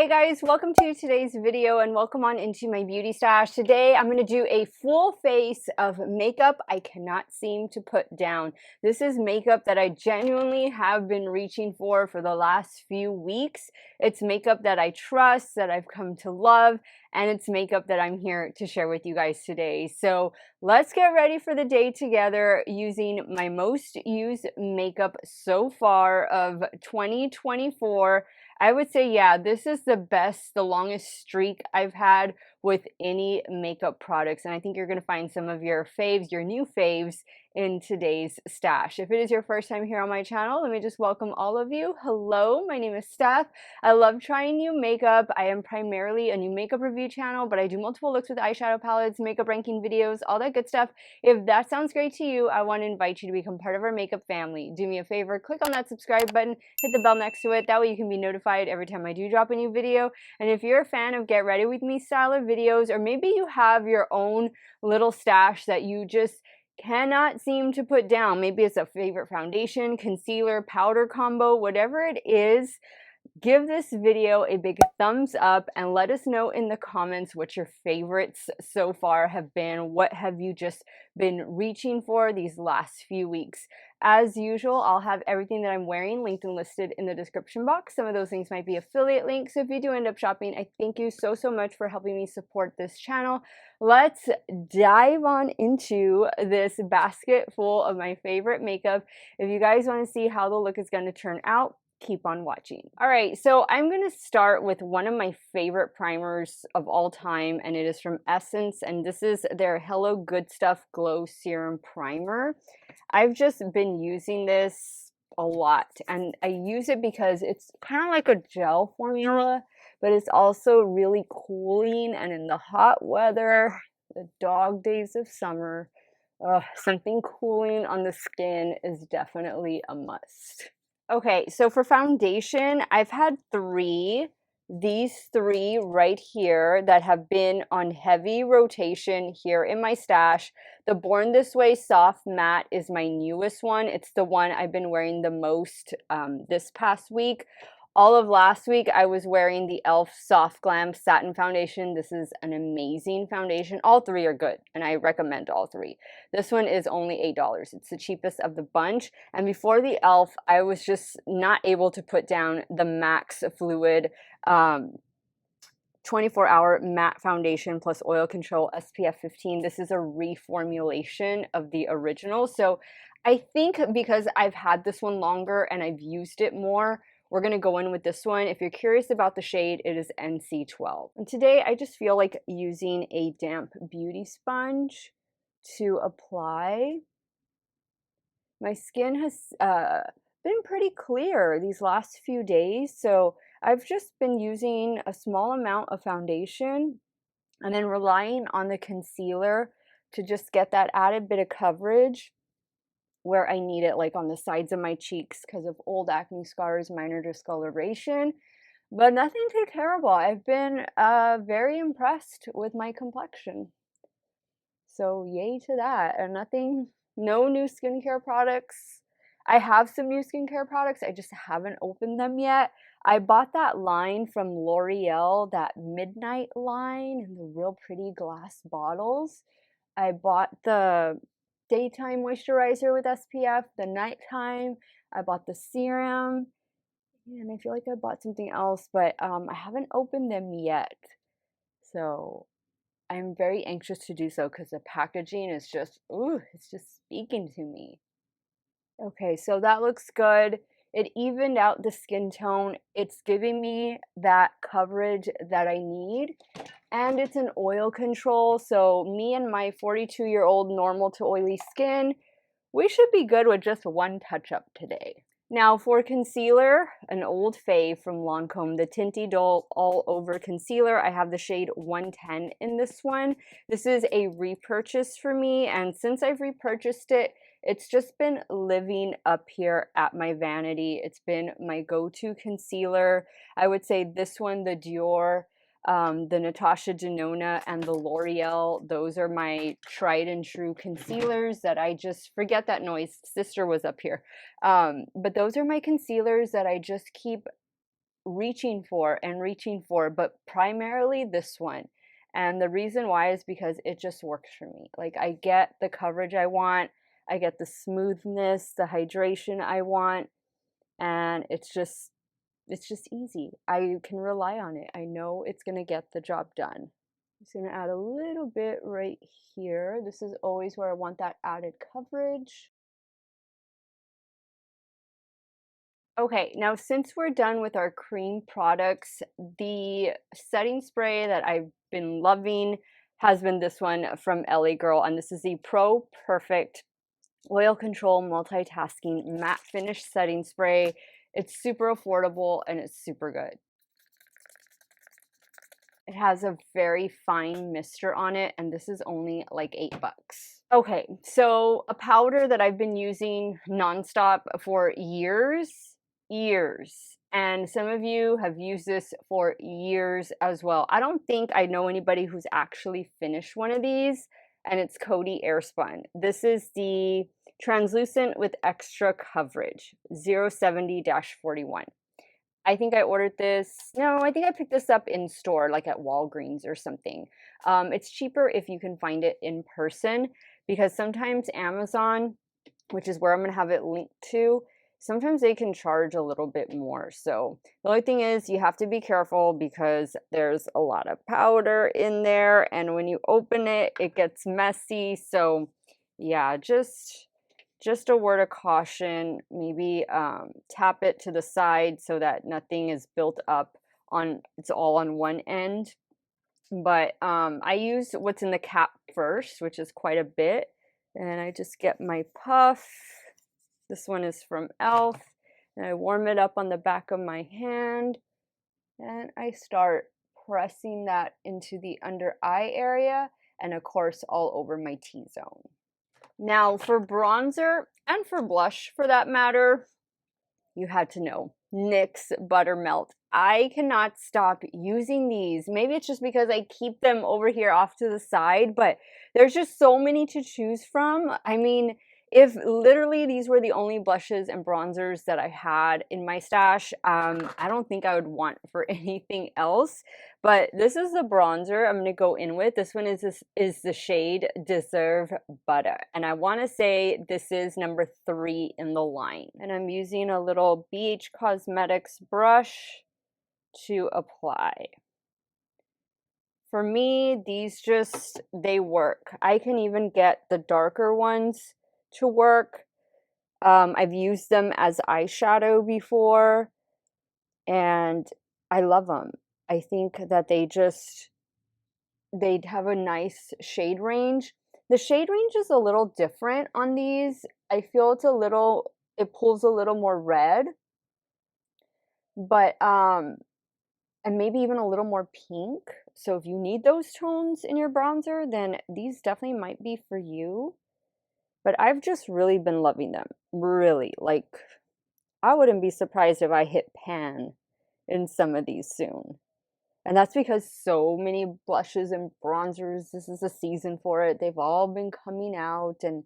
Hey guys, welcome to today's video and welcome on into my beauty stash. Today I'm going to do a full face of makeup I cannot seem to put down. This is makeup that I genuinely have been reaching for the last few weeks. It's makeup that I trust, that I've come to love, and it's makeup that I'm here to share with you guys today. So let's get ready for the day together using my most used makeup so far of 2024. I would say, yeah, this is the longest streak I've had with any makeup products. And I think you're going to find some of your faves, your new faves, in today's stash. If it is your first time here on my channel, let me just welcome all of you. Hello, my name is Steff. I love trying new makeup. I am primarily a new makeup review channel, but I do multiple looks with eyeshadow palettes, makeup ranking videos, all that good stuff. If that sounds great to you, I want to invite you to become part of our makeup family. Do me a favor, click on that subscribe button, hit the bell next to it. That way you can be notified every time I do drop a new video. And if you're a fan of Get Ready With Me style of videos, or maybe you have your own little stash that you just cannot seem to put down, maybe it's a favorite foundation, concealer, powder combo, whatever it is, give this video a big thumbs up and let us know in the comments what your favorites so far have been. What have you just been reaching for these last few weeks? As usual, I'll have everything that I'm wearing linked and listed in the description box. Some of those things might be affiliate links. So if you do end up shopping, I thank you so much for helping me support this channel. Let's dive on into this basket full of my favorite makeup. If you guys want to see how the look is going to turn out, keep on watching. All right, so I'm going to start with one of my favorite primers of all time, and it is from Essence, and this is their Hello Good Stuff Glow Serum Primer. I've just been using this a lot, and I use it because it's kind of like a gel formula, but it's also really cooling, and in the hot weather, the dog days of summer, something cooling on the skin is definitely a must. Okay, so for foundation, I've had these three right here that have been on heavy rotation here in my stash. The Born This Way Soft Matte is my newest one. It's the one I've been wearing the most this past week. All of last week, I was wearing the e.l.f. Soft Glam Satin Foundation. This is an amazing foundation. All three are good, and I recommend all three. This one is only $8. It's the cheapest of the bunch. And before the e.l.f., I was just not able to put down the Max Fluid 24-hour matte foundation plus oil control SPF 15. This is a reformulation of the original. So I think because I've had this one longer and I've used it more, we're going to go in with this one. If you're curious about the shade, it is NC12. And today I just feel like using a damp beauty sponge to apply. My skin has been pretty clear these last few days, so I've just been using a small amount of foundation and then relying on the concealer to just get that added bit of coverage where I need it, like on the sides of my cheeks because of old acne scars, minor discoloration, but nothing too terrible. I've been very impressed with my complexion. So yay to that. And no new skincare products. I have some new skincare products. I just haven't opened them yet. I bought that line from L'Oreal, that Midnight line in the real pretty glass bottles. I bought the daytime moisturizer with SPF, the nighttime. I bought the serum, and I feel like I bought something else, but I haven't opened them yet. So I'm very anxious to do so because the packaging is just, ooh, it's just speaking to me. Okay, so that looks good. It evened out the skin tone. It's giving me that coverage that I need. And it's an oil control, so me and my 42-year-old normal to oily skin, we should be good with just one touch-up today. Now for concealer, an old fave from Lancome, the Tinty Dull All Over Concealer. I have the shade 110 in this one. This is a repurchase for me, and since I've repurchased it, it's just been living up here at my vanity. It's been my go-to concealer. I would say this one, the Dior, the Natasha Denona, and the L'Oreal, those are my tried and true concealers that I just, forget that noise, sister was up here. But those are my concealers that I just keep reaching for and reaching for, but primarily this one. And the reason why is because it just works for me. Like, I get the coverage I want, I get the smoothness, the hydration I want, and it's just easy. I can rely on it. I know it's going to get the job done. I'm just going to add a little bit right here. This is always where I want that added coverage. Okay, now since we're done with our cream products, the setting spray that I've been loving has been this one from LA Girl, and this is the Pro Perfect Oil Control Multitasking Matte Finish Setting Spray. It's super affordable and it's super good. It has a very fine mister on it, and this is only like $8. Okay, so a powder that I've been using nonstop for years, and some of you have used this for years as well. I don't think I know anybody who's actually finished one of these, and it's Coty Airspun. This is the Translucent with Extra Coverage 070-41. I think I ordered this. No, I think I picked this up in store, like at Walgreens or something. It's cheaper if you can find it in person, because sometimes Amazon, which is where I'm going to have it linked to, sometimes they can charge a little bit more. So the only thing is you have to be careful because there's a lot of powder in there, and when you open it, it gets messy. So yeah, just a word of caution, maybe tap it to the side so that nothing is built up on, it's all on one end. But I use what's in the cap first, which is quite a bit. And I just get my puff. This one is from e.l.f. And I warm it up on the back of my hand. And I start pressing that into the under eye area, and of course all over my T-zone. Now for bronzer, and for blush for that matter, you had to know, NYX Buttermelt. I cannot stop using these. Maybe it's just because I keep them over here off to the side, but there's just so many to choose from. I mean, if literally these were the only blushes and bronzers that I had in my stash, I don't think I would want for anything else. But this is the bronzer I'm going to go in with. This one is the shade Deserve Butter. And I want to say this is number 3 in the line. And I'm using a little BH Cosmetics brush to apply. For me, these just, they work. I can even get the darker ones to work. I've used them as eyeshadow before, and I love them. I think that they'd have a nice shade range. The shade range is a little different on these. I feel it pulls a little more red, but and maybe even a little more pink. So if you need those tones in your bronzer, then these definitely might be for you. But I've just really been loving them. Really, like, I wouldn't be surprised if I hit pan in some of these soon. And that's because so many blushes and bronzers, this is the season for it. They've all been coming out. And,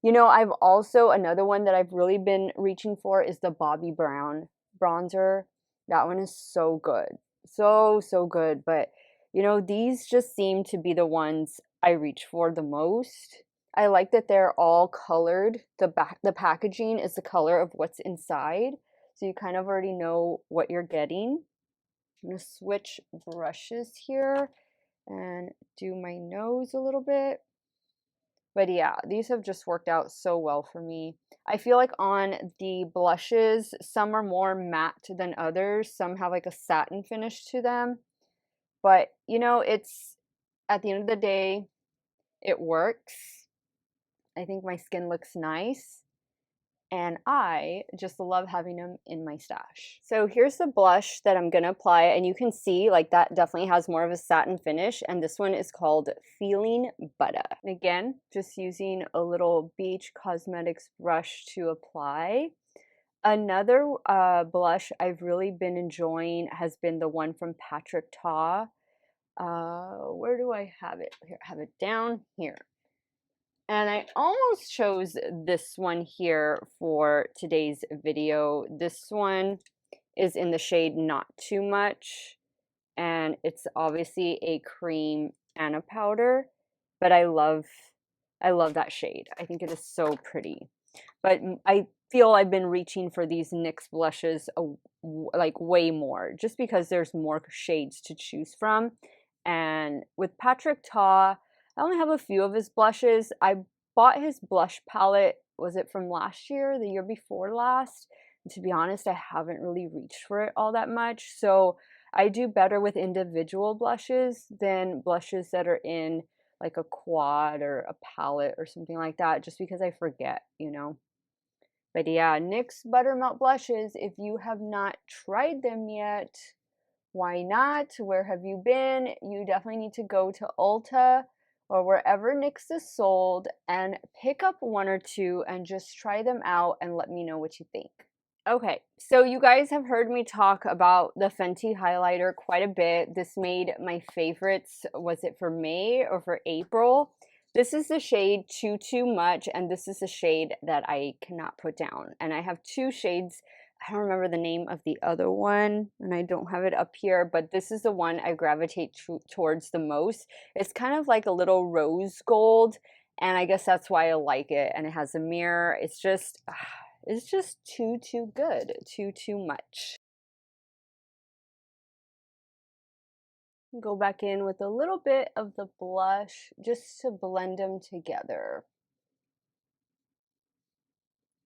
you know, I've also, another one that I've really been reaching for is the Bobbi Brown bronzer. That one is so good. So good. But, you know, these just seem to be the ones I reach for the most. I like that they're all colored. The packaging is the color of what's inside. So you kind of already know what you're getting. I'm going to switch brushes here and do my nose a little bit. But yeah, these have just worked out so well for me. I feel like on the blushes, some are more matte than others. Some have like a satin finish to them. But, you know, it's, at the end of the day, it works. I think my skin looks nice. And I just love having them in my stash. So here's the blush that I'm gonna apply, and you can see like that definitely has more of a satin finish, and this one is called Feeling Butter. And again, just using a little BH Cosmetics brush to apply. Another blush I've really been enjoying has been the one from Patrick Ta. Where do I have it? Here, I have it down here. And I almost chose this one here for today's video. This one is in the shade Not Too Much, and it's obviously a cream and a powder, but I love that shade. I think it is so pretty. But I feel I've been reaching for these NYX blushes like way more, just because there's more shades to choose from. And with Patrick Ta, I only have a few of his blushes. I bought his blush palette, was it from last year, the year before last? And to be honest, I haven't really reached for it all that much. So I do better with individual blushes than blushes that are in like a quad or a palette or something like that, just because I forget, you know. But yeah, NYX Buttermelt blushes, if you have not tried them yet, why not? Where have you been? You definitely need to go to Ulta or wherever NYX is sold and pick up one or two and just try them out and let me know what you think. Okay, so you guys have heard me talk about the Fenty highlighter quite a bit. This made my favorites. Was it for May or for April? This is the shade Too Much, and this is the shade that I cannot put down. And I have two shades. I don't remember the name of the other one, and I don't have it up here, but this is the one I gravitate towards the most. It's kind of like a little rose gold, and I guess that's why I like it. And it has a mirror. It's just too good, too much. Go back in with a little bit of the blush just to blend them together.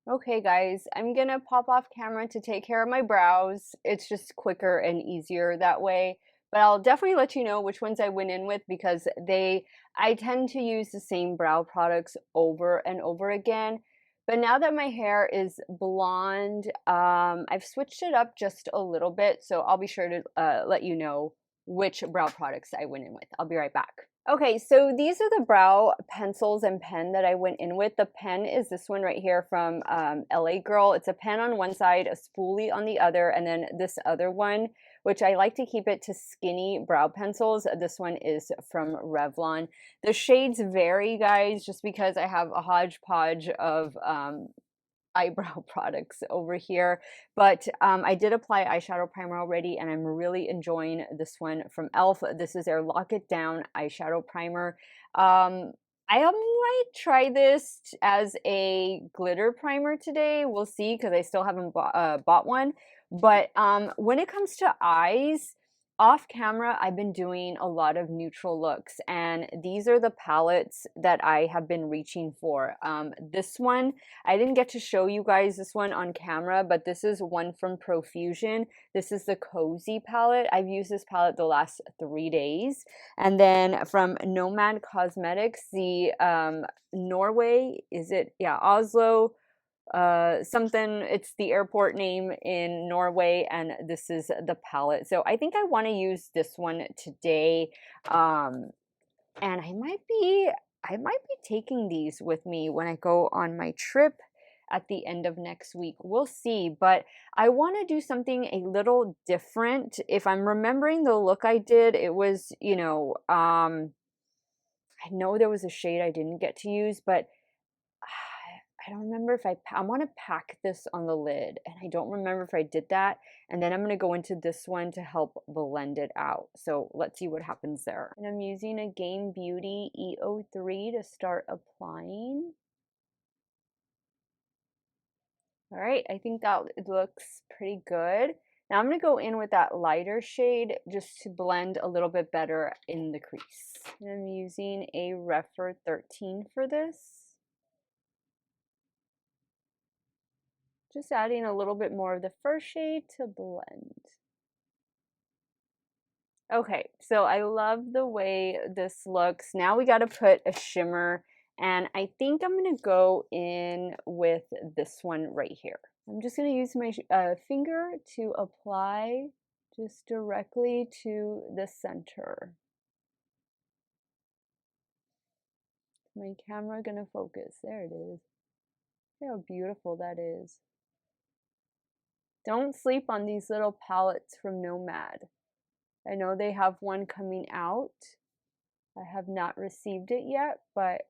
Okay guys, I'm gonna pop off camera to take care of my brows. It's just quicker and easier that way. But I'll definitely let you know which ones I went in with, because I tend to use the same brow products over and over again. But now that my hair is blonde, I've switched it up just a little bit. So I'll be sure to let you know which brow products I went in with. I'll be right back. Okay, so these are the brow pencils and pen that I went in with. The pen is this one right here from LA Girl. It's a pen on one side, a spoolie on the other, and then this other one, which I like to keep it to skinny brow pencils. This one is from Revlon. The shades vary, guys, just because I have a hodgepodge of eyebrow products over here, but I did apply eyeshadow primer already, and I'm really enjoying this one from e.l.f. This is their Lock It Down eyeshadow primer. I might try this as a glitter primer today. We'll see, because I still haven't bought one. But when it comes to eyes, off camera, I've been doing a lot of neutral looks, and these are the palettes that I have been reaching for. This one, I didn't get to show you guys this one on camera, but this is one from Profusion. This is the Cozy palette. I've used this palette the last 3 days. And then from Nomad Cosmetics, the Norway, is it? Yeah, Oslo something, it's the airport name in Norway, and this is the palette. So I think I want to use this one today, and I might be taking these with me when I go on my trip at the end of next week. We'll see, but I want to do something a little different. If I'm remembering the look I did, it was, you know, I know there was a shade I didn't get to use, but I don't remember if I want to pack this on the lid, and I don't remember if I did that. And then I'm going to go into this one to help blend it out. So let's see what happens there. And I'm using a Game Beauty E03 to start applying. All right, I think that it looks pretty good. Now I'm going to go in with that lighter shade just to blend a little bit better in the crease. And I'm using a Refer 13 for this. Just adding a little bit more of the first shade to blend. Okay, so I love the way this looks. Now we got to put a shimmer, and I think I'm going to go in with this one right here. I'm just going to use my finger to apply just directly to the center. My camera going to focus. There it is. See how beautiful that is. Don't sleep on these little palettes from Nomad. I know they have one coming out. I have not received it yet, but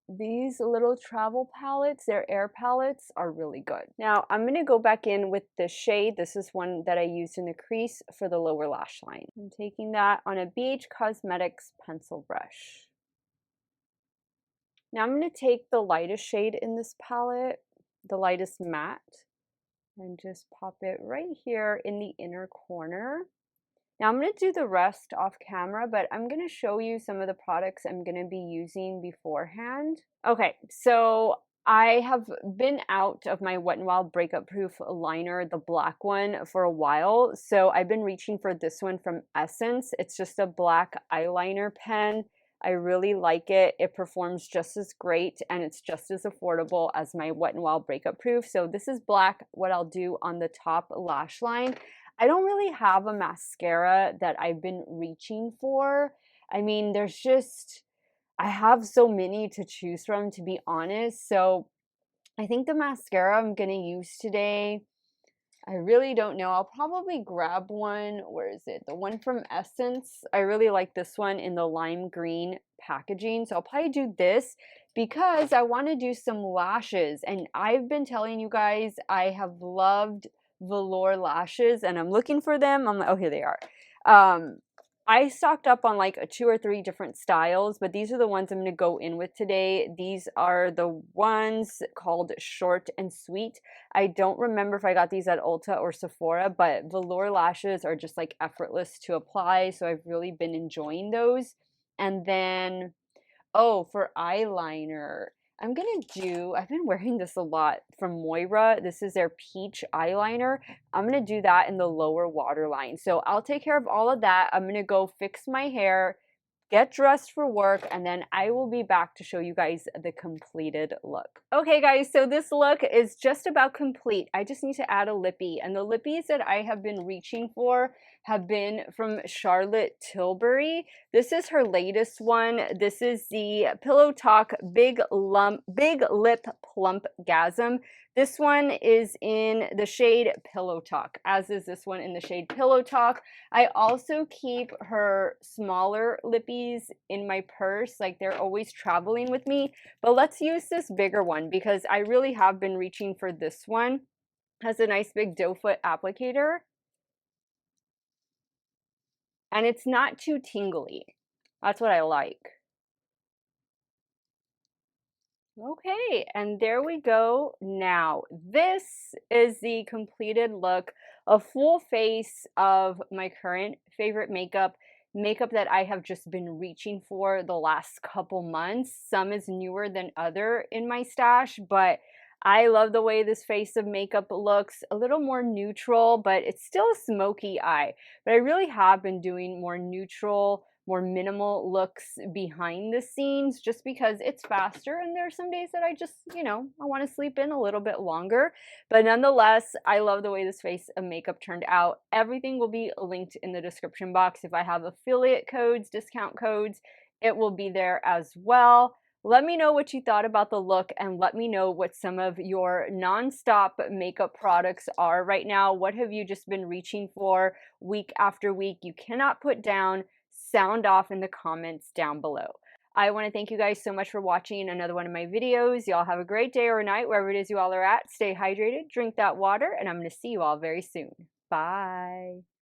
these little travel palettes, their air palettes, are really good. Now, I'm going to go back in with the shade. This is one that I used in the crease for the lower lash line. I'm taking that on a BH Cosmetics pencil brush. Now I'm going to take the lightest shade in this palette, the lightest matte, and just pop it right here in the inner corner. Now I'm going to do the rest off camera, but I'm going to show you some of the products I'm going to be using beforehand. Okay, so I have been out of my Wet n Wild Breakup Proof liner, the black one, for a while. So I've been reaching for this one from Essence. It's just a black eyeliner pen. I really like it. It performs just as great and it's just as affordable as my Wet n Wild Breakup Proof. So this is black, what I'll do on the top lash line. I don't really have a mascara that I've been reaching for. I mean, I have so many to choose from, to be honest. So I think the mascara I'm going to use today, I really don't know. I'll probably grab one. Where is it? The one from Essence. I really like this one in the lime green packaging. So I'll probably do this because I want to do some lashes. And I've been telling you guys I have loved velour lashes and I'm looking for them. I'm like, oh, here they are. I stocked up on like 2 or 3 different styles, but these are the ones I'm going to go in with today. These are the ones called Short and Sweet. I don't remember if I got these at Ulta or Sephora, but velour lashes are just like effortless to apply, so I've really been enjoying those. And then, oh, for eyeliner, I've been wearing this a lot from Moira. This is their peach eyeliner. I'm going to do that in the lower waterline. So I'll take care of all of that. I'm going to go fix my hair, get dressed for work, and then I will be back to show you guys the completed look. Okay guys, so this look is just about complete. I just need to add a lippy, and the lippies that I have been reaching for have been from Charlotte Tilbury. This is her latest one. This is the Pillow Talk Big Lip Plump Gasm. This one is in the shade Pillow Talk, as is this one in the shade Pillow Talk. I also keep her smaller lippies in my purse, like they're always traveling with me. But let's use this bigger one because I really have been reaching for this one. It has a nice big doe foot applicator. And it's not too tingly. That's what I like. Okay, and there we go. Now, this is the completed look, a full face of my current favorite makeup that I have just been reaching for the last couple months. Some is newer than other in my stash, but I love the way this face of makeup looks. A little more neutral, but it's still a smoky eye. But I really have been doing more neutral, more minimal looks behind the scenes just because it's faster and there are some days that I just, I want to sleep in a little bit longer. But nonetheless, I love the way this face of makeup turned out. Everything will be linked in the description box. If I have affiliate codes, discount codes, it will be there as well. Let me know what you thought about the look and let me know what some of your nonstop makeup products are right now. What have you just been reaching for week after week? You cannot put down. Sound off in the comments down below. I want to thank you guys so much for watching another one of my videos. Y'all have a great day or night wherever it is you all are at. Stay hydrated, drink that water, and I'm going to see you all very soon. Bye.